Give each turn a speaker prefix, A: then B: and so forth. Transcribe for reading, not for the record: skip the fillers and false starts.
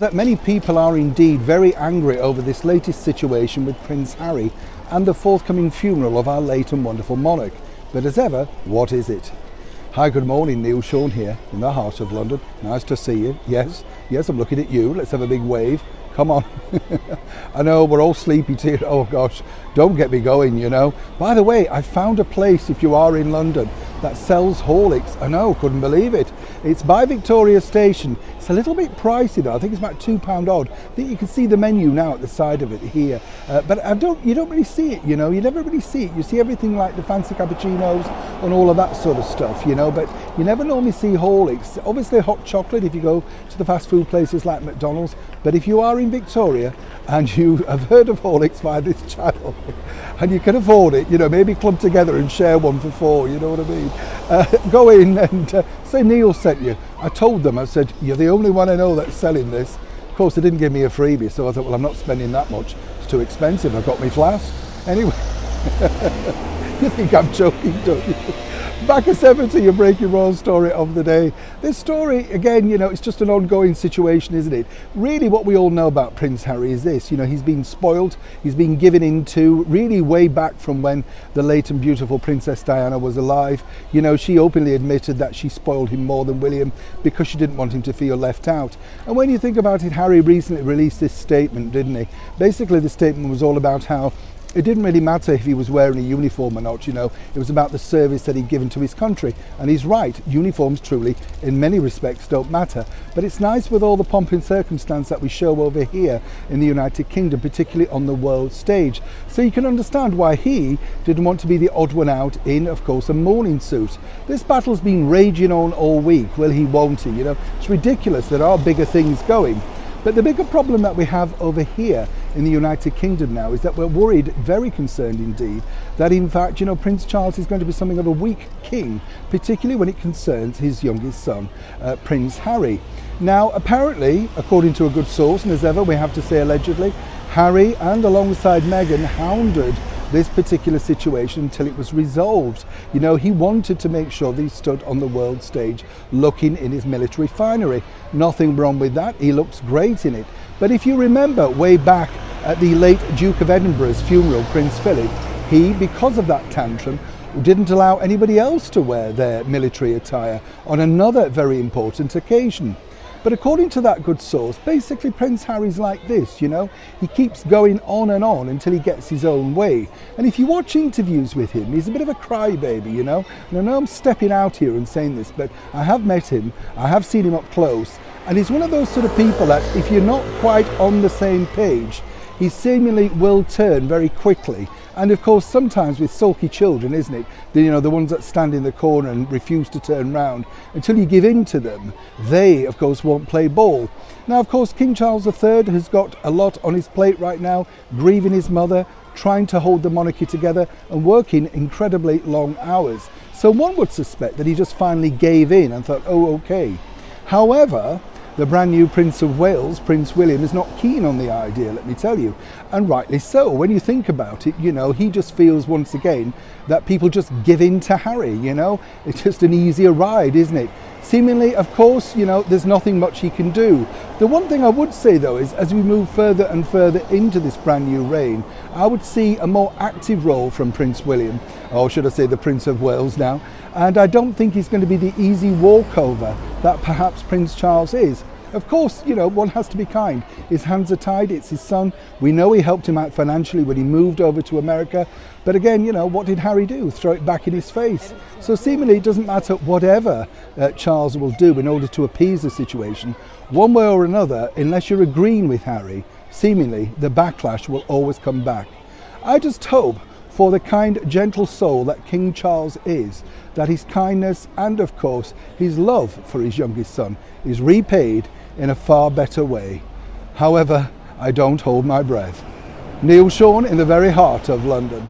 A: That many people are indeed very angry over this latest situation with Prince Harry and the forthcoming funeral of our late and wonderful monarch. But as ever, what is it? Hi, good morning, Neil Sean here in the heart of London. Nice to see you. Yes, I'm looking at you. Let's have a big wave. Come on. I know we're all sleepy too. Oh gosh, don't get me going, you know. By the way, I found a place, if you are in London, that sells Horlicks. I know, couldn't believe it. It's by Victoria Station. It's a little bit pricey though. I think it's about £2 odd. I think you can see the menu now at the side of it here. But you don't really see it, you know. You never really see it. You see everything like the fancy cappuccinos and all of that sort of stuff, you know. But you never normally see Horlicks. Obviously hot chocolate if you go to the fast food places like McDonald's. But if you are in Victoria and you have heard of Horlicks via this channel and you can afford it, you know, maybe club together and share one for four, you know what I mean? Go in and say Neil sent you. I told them, I said, you're the only one I know that's selling this. Of course, they didn't give me a freebie, so I thought, well, I'm not spending that much. It's too expensive. I've got my flask. Anyway, you think I'm joking, don't you? Back as ever to your breaking royal story of the day. This story, again, you know, it's just an ongoing situation, isn't it? Really what we all know about Prince Harry is this, you know, he's been spoiled, he's been given into really way back from when the late and beautiful Princess Diana was alive. You know, she openly admitted that she spoiled him more than William because she didn't want him to feel left out. And when you think about it, Harry recently released this statement, didn't he? Basically, the statement was all about how it didn't really matter if he was wearing a uniform or not, you know, it was about the service that he'd given to his country. And he's right, uniforms truly, in many respects, don't matter. But it's nice with all the pomp and circumstance that we show over here in the United Kingdom, particularly on the world stage. So you can understand why he didn't want to be the odd one out in, of course, a mourning suit. This battle's been raging on all week. Will he, won't he? You know, it's ridiculous. There are bigger things going. But the bigger problem that we have over here in the United Kingdom now is that we're worried, very concerned indeed, that in fact, you know, Prince Charles is going to be something of a weak king, particularly when it concerns his youngest son, Prince Harry. Now, apparently, according to a good source, and as ever we have to say allegedly, Harry and alongside Meghan hounded this particular situation until it was resolved. You know, he wanted to make sure that he stood on the world stage looking in his military finery. Nothing wrong with that, he looks great in it. But if you remember way back at the late Duke of Edinburgh's funeral, Prince Philip, he, because of that tantrum, didn't allow anybody else to wear their military attire on another very important occasion. But according to that good source, basically Prince Harry's like this, you know, he keeps going on and on until he gets his own way. And if you watch interviews with him, he's a bit of a crybaby, you know. And I know I'm stepping out here and saying this, but I have met him, I have seen him up close, and he's one of those sort of people that if you're not quite on the same page, he seemingly will turn very quickly. And of course, sometimes with sulky children, isn't it? You know, the ones that stand in the corner and refuse to turn round until you give in to them, they, of course, won't play ball. Now, of course, King Charles III has got a lot on his plate right now, grieving his mother, trying to hold the monarchy together and working incredibly long hours. So one would suspect that he just finally gave in and thought, oh, okay. However, the brand new Prince of Wales, Prince William, is not keen on the idea, let me tell you. And rightly so. When you think about it, you know, he just feels once again that people just give in to Harry, you know. It's just an easier ride, isn't it? Seemingly, of course, you know, there's nothing much he can do. The one thing I would say, though, is as we move further and further into this brand new reign, I would see a more active role from Prince William, or should I say the Prince of Wales now. And I don't think he's going to be the easy walkover that perhaps Prince Charles is. Of course, you know, one has to be kind. His hands are tied, it's his son. We know he helped him out financially when he moved over to America. But again, you know, what did Harry do? Throw it back in his face. So seemingly it doesn't matter whatever Charles will do in order to appease the situation. One way or another, unless you're agreeing with Harry, seemingly the backlash will always come back. I just hope for the kind, gentle soul that King Charles is, that his kindness and, of course, his love for his youngest son is repaid in a far better way. However, I don't hold my breath. Neil Sean in the very heart of London.